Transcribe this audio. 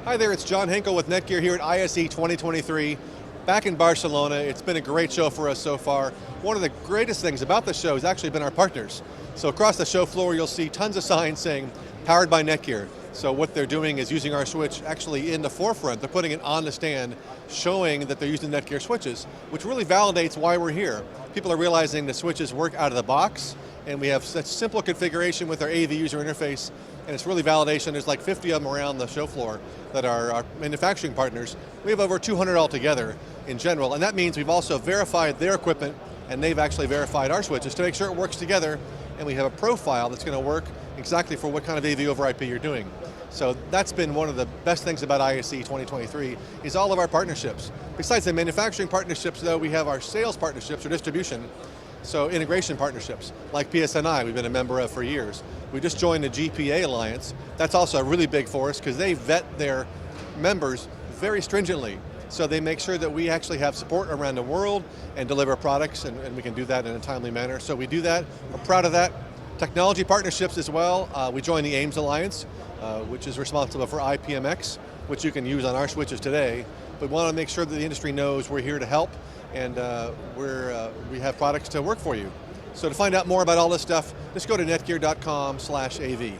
Hi there, it's John Hinkle with NETGEAR here at ISE 2023, back in Barcelona. It's been a great show for us so far. One of the greatest things about the show has actually been our partners. So across the show floor you'll see tons of signs saying, powered by NETGEAR. So what they're doing is using our switch actually in the forefront. They're putting it on the stand, showing that they're using NETGEAR switches, which really validates why we're here. People are realizing the switches work out of the box, and we have such simple configuration with our AV user interface, and it's really validation. There's like 50 of them around the show floor that are our manufacturing partners. We have over 200 altogether in general, and that means we've also verified their equipment, and they've actually verified our switches to make sure it works together, and we have a profile that's going to work exactly for what kind of AV over IP you're doing. So that's been one of the best things about ISE 2023, is all of our partnerships. Besides the manufacturing partnerships though, we have our sales partnerships or distribution, so integration partnerships, like PSNI, we've been a member of for years. We just joined the GPA Alliance. That's also really big for us because they vet their members very stringently. So they make sure that we actually have support around the world and deliver products, and we can do that in a timely manner. So we do that, we're proud of that. Technology partnerships as well. We joined the AIMS Alliance, which is responsible for IPMX, which you can use on our switches today. But we want to make sure that the industry knows we're here to help, and we have products to work for you. So to find out more about all this stuff, just go to netgear.com/AV.